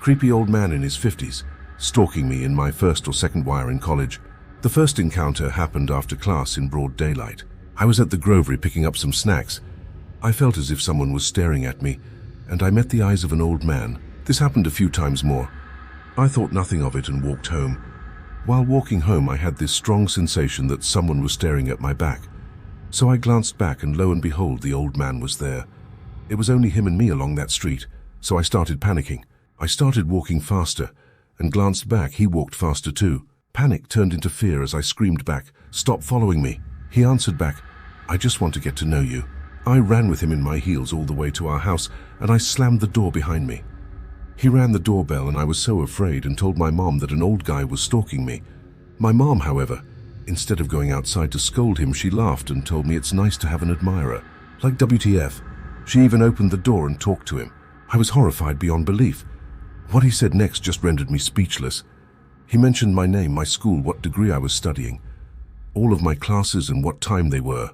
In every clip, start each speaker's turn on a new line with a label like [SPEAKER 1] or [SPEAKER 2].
[SPEAKER 1] creepy old man in his 50s, stalking me in my first or second year in college. The first encounter happened after class in broad daylight. I was at the Grovery picking up some snacks. I felt as if someone was staring at me, and I met the eyes of an old man. This happened a few times more. I thought nothing of it and walked home. While walking home, I had this strong sensation that someone was staring at my back. So I glanced back, and lo and behold, the old man was there. It was only him and me along that street, so I started panicking. I started walking faster and glanced back. He walked faster too. Panic turned into fear as I screamed back, "Stop following me." He answered back, "I just want to get to know you." I ran with him in my heels all the way to our house, and I slammed the door behind me. He rang the doorbell, and I was so afraid and told my mom that an old guy was stalking me. My mom, however, instead of going outside to scold him, she laughed and told me it's nice to have an admirer. Like WTF. She even opened the door and talked to him. I was horrified beyond belief. What he said next just rendered me speechless. He mentioned my name, my school, what degree I was studying, all of my classes and what time they were.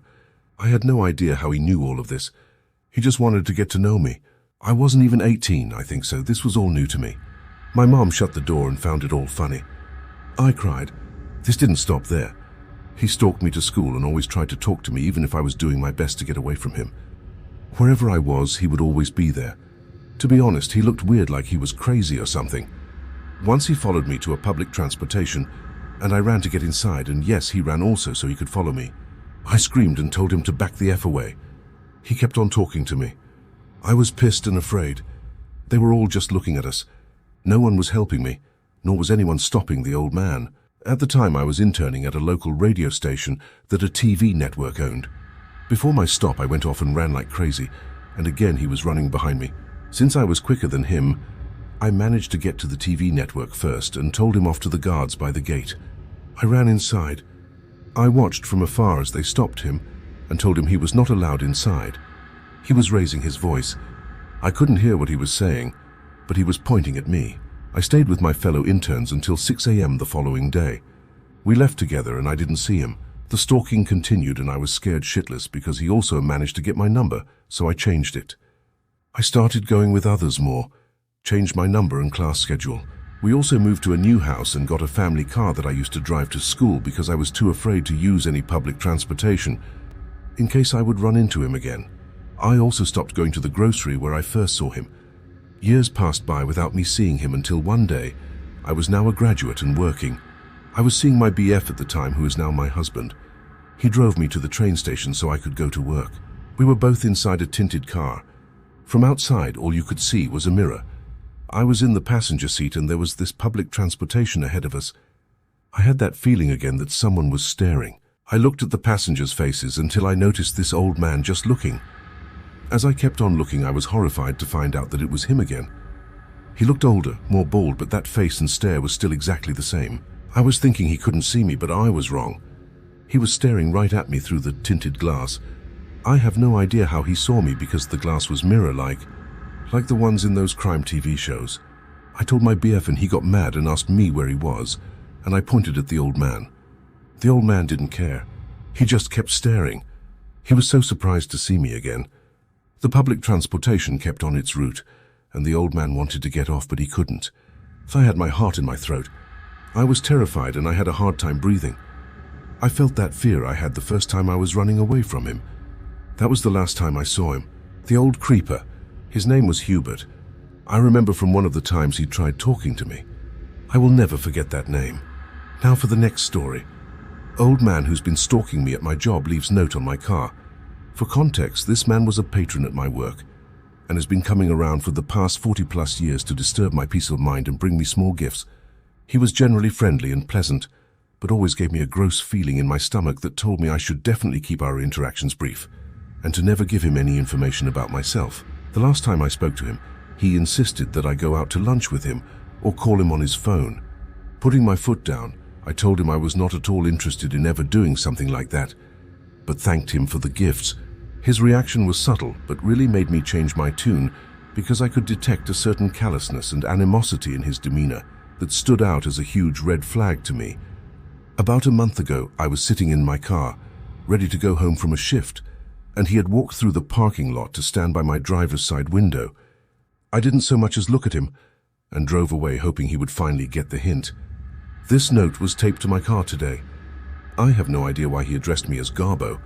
[SPEAKER 1] I had no idea how he knew all of this. He just wanted to get to know me. I wasn't even 18, I think, so this was all new to me. My mom shut the door and found it all funny. I cried. This didn't stop there. He stalked me to school and always tried to talk to me, even if I was doing my best to get away from him. Wherever I was, he would always be there. To be honest, he looked weird, like he was crazy or something. Once he followed me to a public transportation, and I ran to get inside, and yes, he ran also so he could follow me. I screamed and told him to back the F away. He kept on talking to me. I was pissed and afraid. They were all just looking at us. No one was helping me, nor was anyone stopping the old man. At the time, I was interning at a local radio station that a TV network owned. Before my stop, I went off and ran like crazy, and again he was running behind me. Since I was quicker than him, I managed to get to the TV network first and told him off to the guards by the gate. I ran inside. I watched from afar as they stopped him and told him he was not allowed inside. He was raising his voice. I couldn't hear what he was saying, but he was pointing at me. I stayed with my fellow interns until 6 a.m. the following day. We left together and I didn't see him. The stalking continued and I was scared shitless because he also managed to get my number, so I changed it. I started going with others more, changed my number and class schedule. We also moved to a new house and got a family car that I used to drive to school because I was too afraid to use any public transportation in case I would run into him again. I also stopped going to the grocery where I first saw him. Years passed by without me seeing him until one day, I was now a graduate and working. I was seeing my BF at the time, who is now my husband. He drove me to the train station so I could go to work. We were both inside a tinted car. From outside, all you could see was a mirror. I was in the passenger seat and there was this public transportation ahead of us. I had that feeling again that someone was staring. I looked at the passengers' faces until I noticed this old man just looking. As I kept on looking, I was horrified to find out that it was him again. He looked older, more bald, but that face and stare was still exactly the same. I was thinking he couldn't see me, but I was wrong. He was staring right at me through the tinted glass. I have no idea how he saw me because the glass was mirror-like the ones in those crime TV shows. I told my BF and he got mad and asked me where he was, and I pointed at the old man. The old man didn't care. He just kept staring. He was so surprised to see me again. The public transportation kept on its route, and the old man wanted to get off, but he couldn't. I had my heart in my throat. I was terrified and I had a hard time breathing. I felt that fear I had the first time I was running away from him. That was the last time I saw him. The old creeper. His name was Hubert. I remember from one of the times he tried talking to me. I will never forget that name. Now for the next story. Old man who's been stalking me at my job leaves note on my car. For context, this man was a patron at my work and has been coming around for the past 40+ years to disturb my peace of mind and bring me small gifts. He was generally friendly and pleasant, but always gave me a gross feeling in my stomach that told me I should definitely keep our interactions brief and to never give him any information about myself. The last time I spoke to him, he insisted that I go out to lunch with him or call him on his phone. Putting my foot down, I told him I was not at all interested in ever doing something like that, but thanked him for the gifts. His reaction was subtle, but really made me change my tune because I could detect a certain callousness and animosity in his demeanor that stood out as a huge red flag to me. About a month ago, I was sitting in my car, ready to go home from a shift, and he had walked through the parking lot to stand by my driver's side window. I didn't so much as look at him. and drove away hoping he would finally get the hint. This note was taped to my car today. I have no idea why he addressed me as Garbo,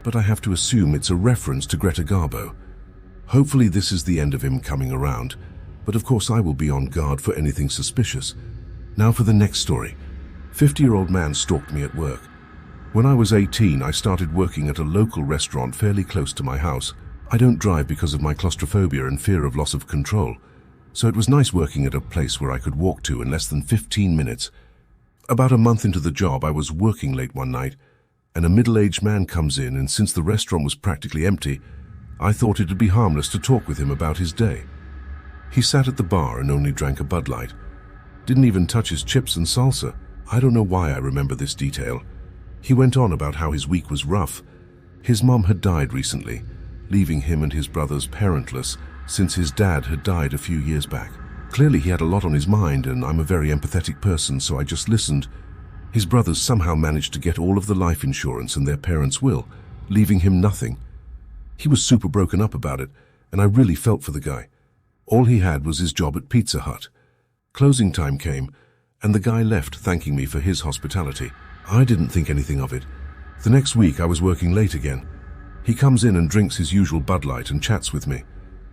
[SPEAKER 1] but I have to assume it's a reference to Greta Garbo. Hopefully this is the end of him coming around, but of course I will be on guard for anything suspicious. Now for the next story. 50-year-old man stalked me at work. When I was 18, I started working at a local restaurant fairly close to my house. I don't drive because of my claustrophobia and fear of loss of control, so it was nice working at a place where I could walk to in less than 15 minutes. About a month into the job, I was working late one night, and a middle-aged man comes in, and since the restaurant was practically empty, I thought it'd be harmless to talk with him about his day. He sat at the bar and only drank a Bud Light. Didn't even touch his chips and salsa. I don't know why I remember this detail. He went on about how his week was rough. His mom had died recently, leaving him and his brothers parentless since his dad had died a few years back. Clearly he had a lot on his mind, and I'm a very empathetic person, so I just listened. His brothers somehow managed to get all of the life insurance and their parents' will, leaving him nothing. He was super broken up about it, and I really felt for the guy. All he had was his job at Pizza Hut. Closing time came, and the guy left thanking me for his hospitality. I didn't think anything of it. The next week I was working late again. He comes in and drinks his usual Bud Light and chats with me.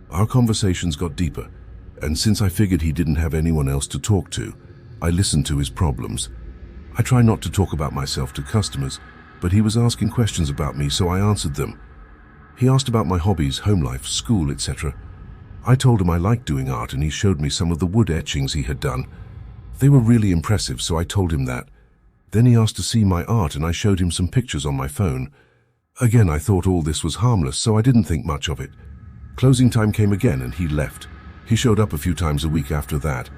[SPEAKER 1] Our conversations got deeper, and since I figured he didn't have anyone else to talk to, I listened to his problems. I try not to talk about myself to customers, but he was asking questions about me, so I answered them. He asked about my hobbies, home life, school, etc. I told him I liked doing art, and he showed me some of the wood etchings he had done. They were really impressive, so I told him that. Then he asked to see my art, and I showed him some pictures on my phone. Again, I thought all this was harmless, so I didn't think much of it. Closing time came again, and he left. He showed up a few times a week after that,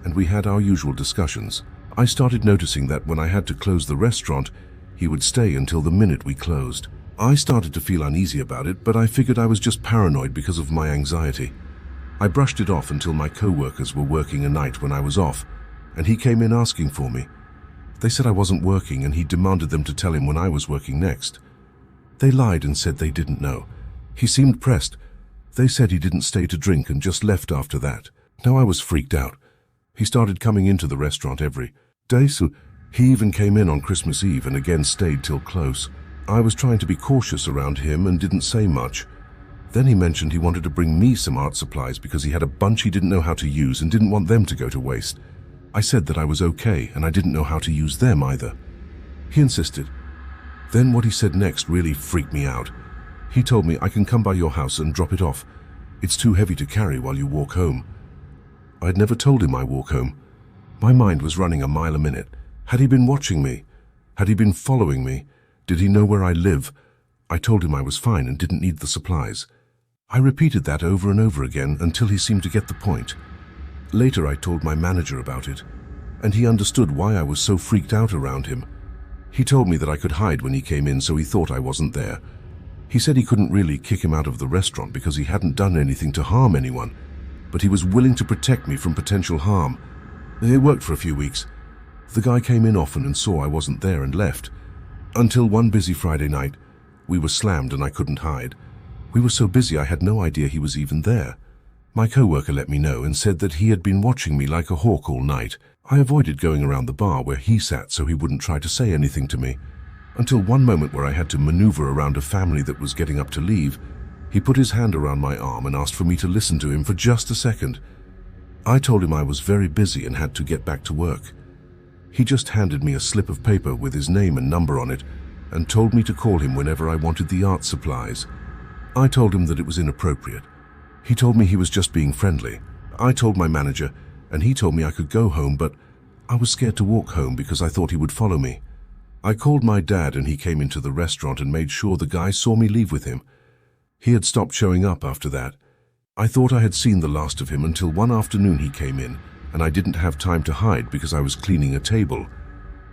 [SPEAKER 1] and we had our usual discussions. I started noticing that when I had to close the restaurant, he would stay until the minute we closed. I started to feel uneasy about it, but I figured I was just paranoid because of my anxiety. I brushed it off until my co-workers were working a night when I was off, and he came in asking for me. They said I wasn't working, and he demanded them to tell him when I was working next. They lied and said they didn't know. He seemed pressed. They said he didn't stay to drink and just left after that. Now I was freaked out. He started coming into the restaurant every day, so he even came in on Christmas Eve and again stayed till close. I was trying to be cautious around him and didn't say much. Then he mentioned he wanted to bring me some art supplies because he had a bunch he didn't know how to use and didn't want them to go to waste. I said that I was okay and I didn't know how to use them either. He insisted. Then what he said next really freaked me out. He told me I can come by your house and drop it off. It's too heavy to carry while you walk home. I'd never told him I walk home. My mind was running a mile a minute. Had he been watching me? Had he been following me? Did he know where I live? I told him I was fine and didn't need the supplies. I repeated that over and over again until he seemed to get the point. Later I told my manager about it, and he understood why I was so freaked out around him. He told me that I could hide when he came in, so he thought I wasn't there. He said he couldn't really kick him out of the restaurant because he hadn't done anything to harm anyone, but he was willing to protect me from potential harm. It worked for a few weeks. The guy came in often and saw I wasn't there and left. Until one busy Friday night, we were slammed and I couldn't hide. We were so busy I had no idea he was even there. My co-worker let me know and said that he had been watching me like a hawk all night. I avoided going around the bar where he sat so he wouldn't try to say anything to me. Until one moment where I had to maneuver around a family that was getting up to leave, he put his hand around my arm and asked for me to listen to him for just a second. I told him I was very busy and had to get back to work. He just handed me a slip of paper with his name and number on it and told me to call him whenever I wanted the art supplies. I told him that it was inappropriate. He told me he was just being friendly. I told my manager, and he told me I could go home, but I was scared to walk home because I thought he would follow me. I called my dad and he came into the restaurant and made sure the guy saw me leave with him. He had stopped showing up after that. I thought I had seen the last of him until one afternoon he came in and I didn't have time to hide because I was cleaning a table.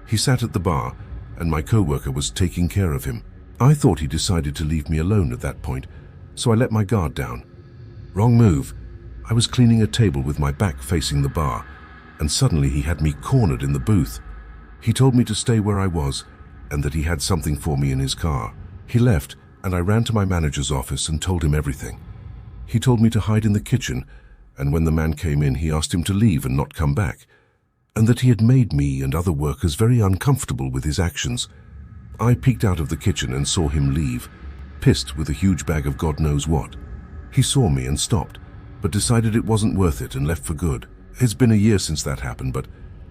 [SPEAKER 1] He sat at the bar and my co-worker was taking care of him. I thought he decided to leave me alone at that point, so I let my guard down. Wrong move. I was cleaning a table with my back facing the bar, and suddenly he had me cornered in the booth. He told me to stay where I was, and that he had something for me in his car. He left, and I ran to my manager's office and told him everything. He told me to hide in the kitchen, and when the man came in, he asked him to leave and not come back, and that he had made me and other workers very uncomfortable with his actions. I peeked out of the kitchen and saw him leave, pissed with a huge bag of God knows what. He saw me and stopped, but decided it wasn't worth it and left for good. It's been a year since that happened, but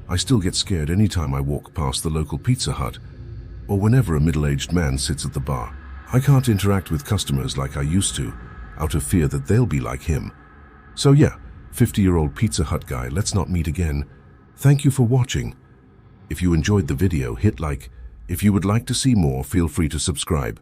[SPEAKER 1] I still get scared any time I walk past the local Pizza Hut, or whenever a middle-aged man sits at the bar. I can't interact with customers like I used to, out of fear that they'll be like him. So yeah, 50-year-old Pizza Hut guy, let's not meet again. Thank you for watching. If you enjoyed the video, hit like. If you would like to see more, feel free to subscribe.